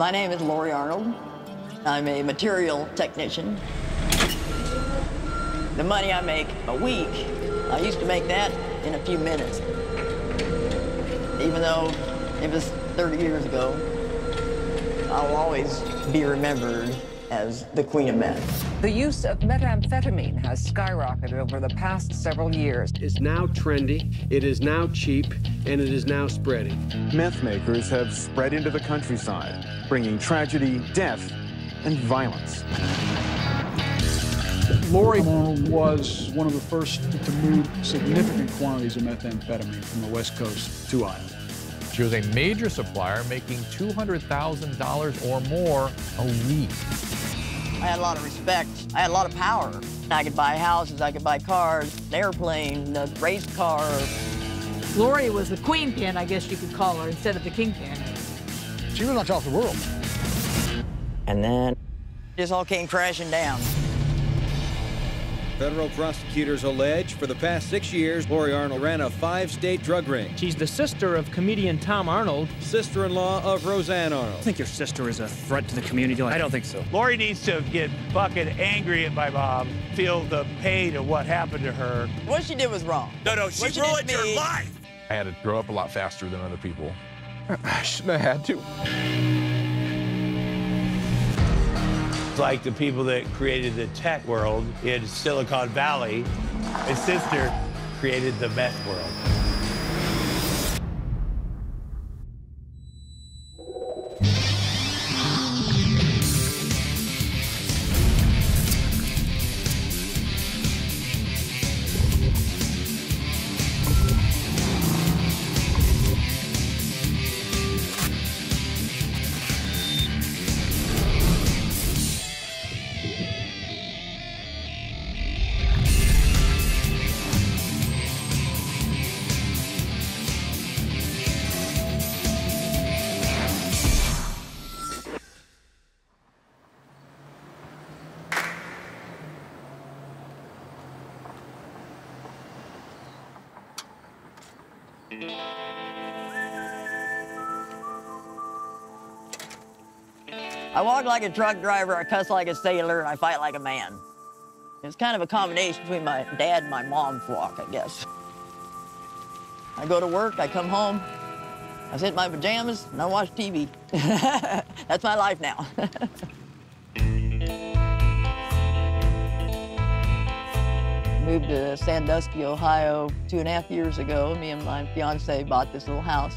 My name is Lori Arnold. I'm a material technician. The money I make a week, I used to make that in a few minutes. Even though it was 30 years ago, I'll always be remembered as the Queen of Meth. The use of methamphetamine has skyrocketed over the past several years. It's now trendy, it is now cheap, and it is now spreading. Meth makers have spread into the countryside, bringing tragedy, death, and violence. Lori Arnold was one of the first to move significant quantities of methamphetamine from the West Coast to Iowa. She was a major supplier, making $200,000 or more a week. I had a lot of respect. I had a lot of power. I could buy houses, I could buy cars, an airplane, a race car. Lori was the queen pin, I guess you could call her, instead of the kingpin. She was knocked off the world. And then this all came crashing down. Federal prosecutors allege for the past 6 years, Lori Arnold ran a 5-state drug ring. She's the sister of comedian Toma Arnold. Sister-in-law of Roseanne Arnold. I think your sister is a threat to the community. I don't think so. Lori needs to get fucking angry at my mom, feel the pain of what happened to her. What she did was wrong. No, she ruined your life. I had to grow up a lot faster than other people. I shouldn't have had to. Like the people that created the tech world in Silicon Valley, his sister created the meth world. I walk like a truck driver, I cuss like a sailor, and I fight like a man. It's kind of a combination between my dad and my mom's walk, I guess. I go to work, I come home, I sit in my pajamas, and I watch TV. That's my life now. Moved to Sandusky, Ohio 2.5 years ago. Me and my fiance bought this little house.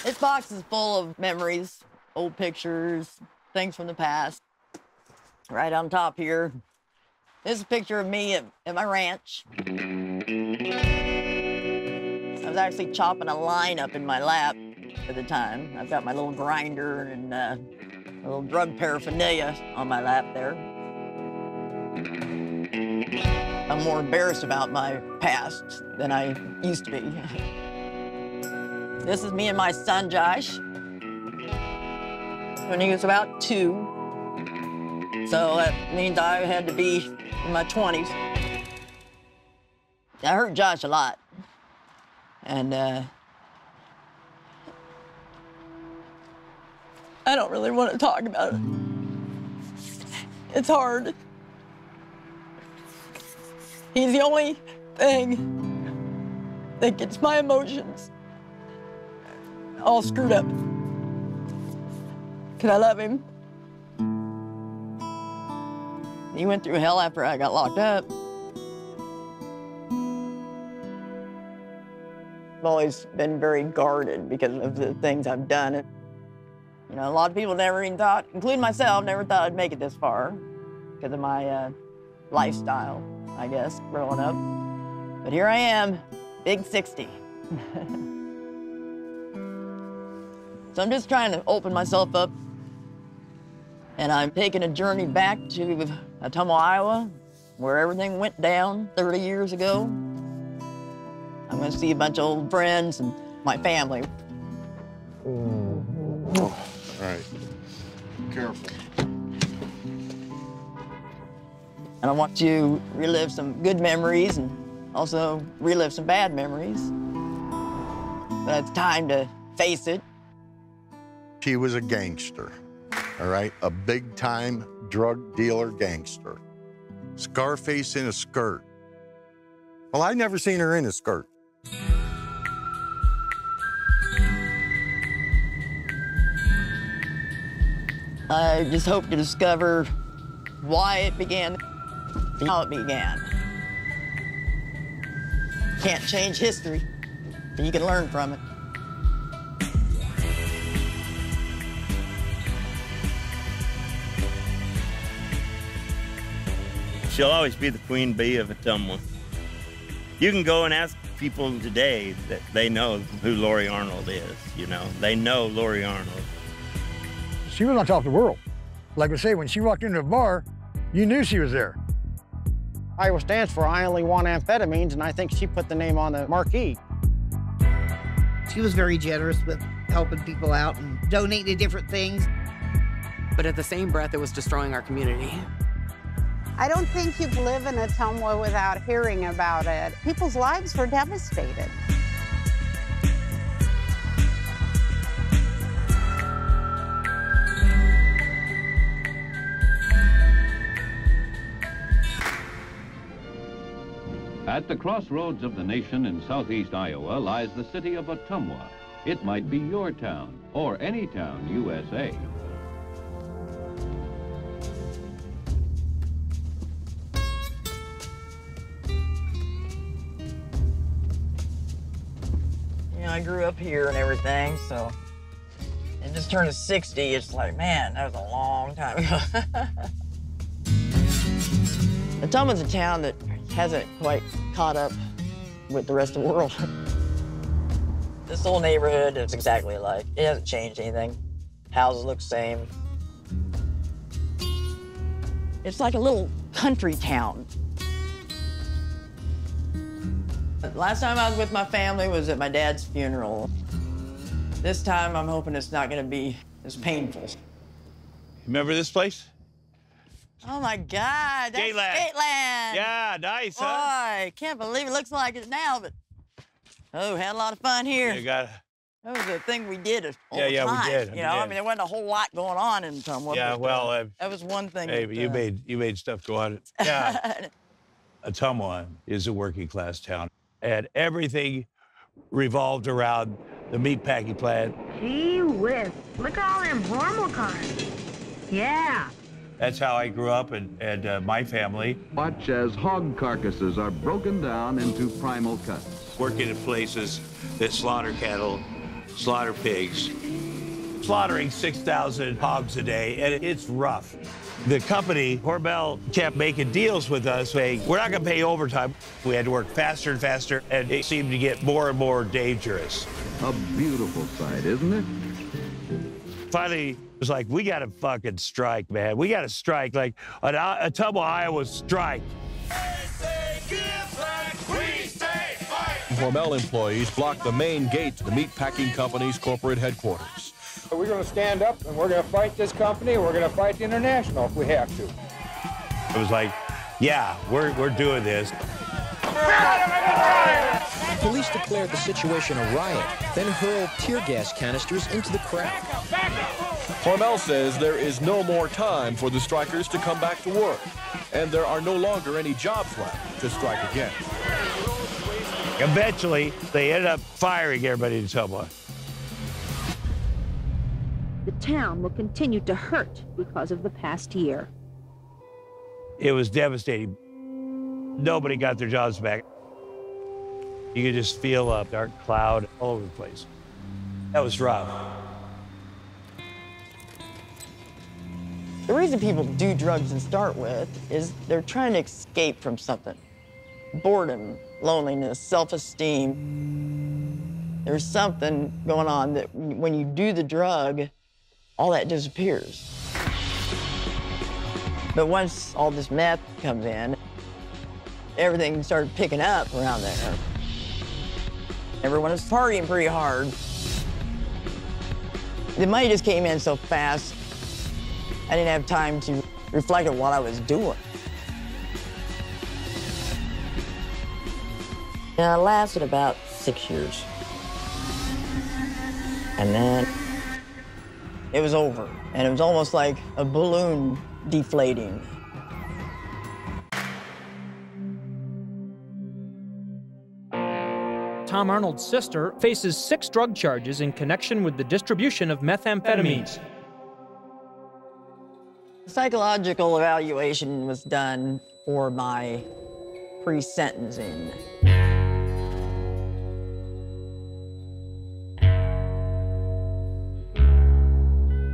This box is full of memories, old pictures, things from the past. Right on top here, this is a picture of me at my ranch. I was actually chopping a line up in my lap at the time. I've got my little grinder and a little drug paraphernalia on my lap there. I'm more embarrassed about my past than I used to be. This is me and my son, Josh, when he was about 2. So that means I had to be in my 20s. I hurt Josh a lot. And I don't really want to talk about it. It's hard. He's the only thing that gets my emotions all screwed up. Cause I love him. He went through hell after I got locked up. I've always been very guarded because of the things I've done. You know, a lot of people never even thought, including myself, never thought I'd make it this far because of my lifestyle, I guess, growing up. But here I am, big 60. So I'm just trying to open myself up And I'm taking a journey back to Toma, Iowa, where everything went down 30 years ago. I'm gonna see a bunch of old friends and my family. All right, careful. And I want to relive some good memories and also relive some bad memories. But it's time to face it. She was a gangster, all right? A big-time drug dealer gangster. Scarface in a skirt. Well, I never seen her in a skirt. I just hope to discover why it began, how it began. Can't change history, but you can learn from it. She'll always be the queen bee of Ottumwa. You can go and ask people today that they know who Lori Arnold is, you know. They know Lori Arnold. She was on top of the world. Like I say, when she walked into a bar, you knew she was there. Iowa stands for I Only Want Amphetamines, and I think she put the name on the marquee. She was very generous with helping people out and donating to different things. But at the same breath, it was destroying our community. I don't think you could live in Ottumwa without hearing about it. People's lives were devastated. At the crossroads of the nation in southeast Iowa lies the city of Ottumwa. It might be your town or any town, USA. You know, I grew up here and everything, so, and just turned 60, it's like, man, that was a long time ago. Ottumwa's a town that hasn't quite caught up with the rest of the world. This whole neighborhood is exactly alike. It hasn't changed anything. Houses look the same. It's like a little country town. Last time I was with my family was at my dad's funeral. This time I'm hoping it's not gonna be as painful. Remember this place? Oh my God, that's Skateland. Skateland. Yeah, nice, Boy, huh? I can't believe it looks like it now, but oh, had a lot of fun here. You got That was a thing we did all Yeah, the yeah, we time. did, You we know, I did. mean, there wasn't a whole lot going on in Ottumwa. Yeah, but, well, that was one thing. Hey, that, but you made stuff go on. Yeah. Ottumwa is a working class town, and everything revolved around the meatpacking plant. Gee whiz, look at all them hormone cars. Yeah. That's how I grew up, and my family. Watch as hog carcasses are broken down into primal cuts. Working in places that slaughter cattle, slaughter pigs, slaughtering 6,000 hogs a day, and it's rough. The company, Hormel, kept making deals with us saying, we're not gonna pay overtime. We had to work faster and faster, and it seemed to get more and more dangerous. A beautiful sight, isn't it? Finally, it was like, we gotta fucking strike, man. We gotta strike, like an Ottumwa, Iowa strike. Hormel employees blocked the main gate to the meatpacking company's corporate headquarters. We're going to stand up and we're going to fight this company. We're going to fight the International if we have to. It was like, yeah, we're doing this. Police declared the situation a riot, then hurled tear gas canisters into the crowd. Hormel says there is no more time for the strikers to come back to work, and there are no longer any jobs left to strike again. Eventually, they ended up firing everybody in Ottumwa. The town will continue to hurt because of the past year. It was devastating. Nobody got their jobs back. You could just feel a dark cloud all over the place. That was rough. The reason people do drugs to start with is they're trying to escape from something. Boredom, loneliness, self-esteem. There's something going on that when you do the drug, all that disappears. But once all this meth comes in, everything started picking up around there. Everyone was partying pretty hard. The money just came in so fast, I didn't have time to reflect on what I was doing. And it lasted about 6 years. And then it was over. And it was almost like a balloon deflating. Tom Arnold's sister faces 6 drug charges in connection with the distribution of methamphetamines. Psychological evaluation was done for my pre-sentencing.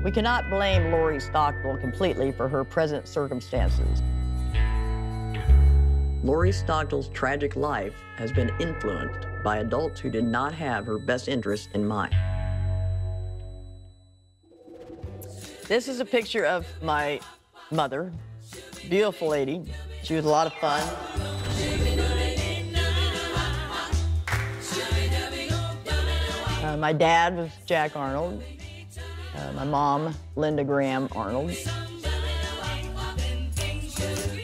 We cannot blame Lori Stockdale completely for her present circumstances. Lori Stockdale's tragic life has been influenced by adults who did not have her best interests in mind. This is a picture of my mother, beautiful lady. She was a lot of fun. My dad was Jack Arnold. My mom, Linda Graham Arnold.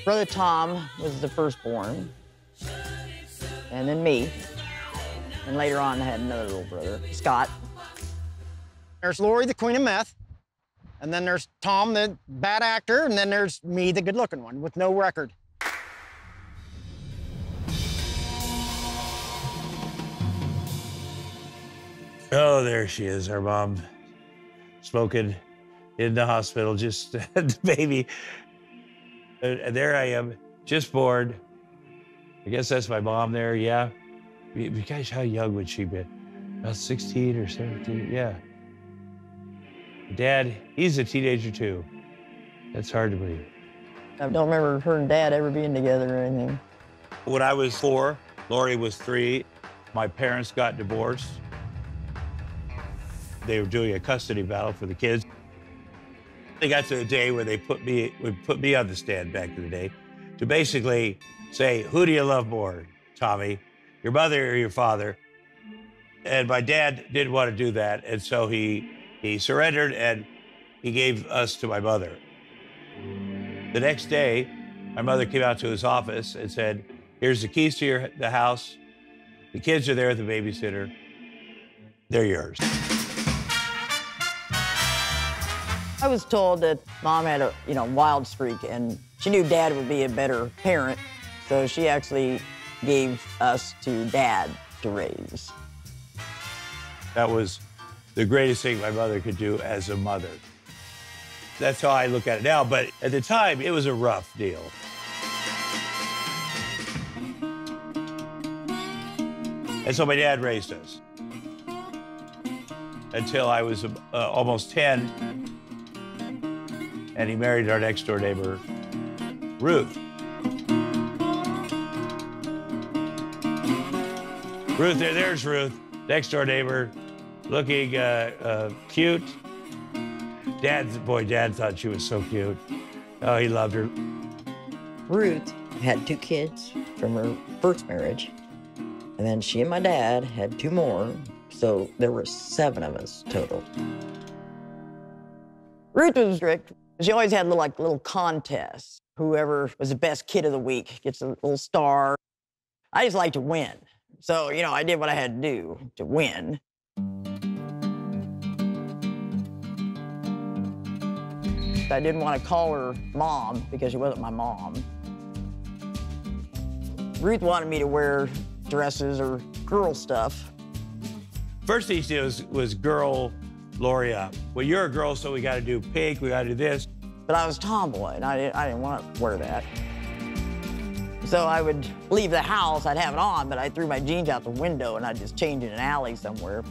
Brother Tom was the firstborn, and then me. And later on, I had another little brother, Scott. There's Lori, the queen of meth, and then there's Tom, the bad actor, and then there's me, the good-looking one with no record. Oh, there she is, our mom, smoking in the hospital, just the baby. And there I am, just born. I guess that's my mom there, yeah. Gosh, how young would she be? About 16 or 17, yeah. Dad, he's a teenager too. That's hard to believe. I don't remember her and Dad ever being together or anything. When I was 4, Lori was 3. My parents got divorced. They were doing a custody battle for the kids. They got to a day where they would put me on the stand back in the day to basically say, who do you love more, Tommy, your mother or your father? And my dad didn't want to do that, and so he surrendered and he gave us to my mother. The next day, my mother came out to his office and said, here's the keys to the house. The kids are there with the babysitter. They're yours. I was told that Mom had a wild streak, and she knew Dad would be a better parent, so she actually gave us to Dad to raise. That was the greatest thing my mother could do as a mother. That's how I look at it now, but at the time, it was a rough deal. And so my dad raised us until I was almost 10. And he married our next door neighbor, Ruth. Ruth, there's Ruth, next door neighbor, looking cute. Dad thought she was so cute. Oh, he loved her. Ruth had 2 kids from her first marriage, and then she and my dad had 2 more, so there were 7 of us total. Ruth was strict. She always had little contests. Whoever was the best kid of the week gets a little star. I just like to win. So, I did what I had to do to win. I didn't want to call her Mom because she wasn't my mom. Ruth wanted me to wear dresses or girl stuff. First thing she did was girl Lori up. Well, you're a girl, so we got to do pink, we got to do this. But I was tomboy, and I didn't want to wear that. So I would leave the house, I'd have it on, but I threw my jeans out the window, and I'd just change in an alley somewhere.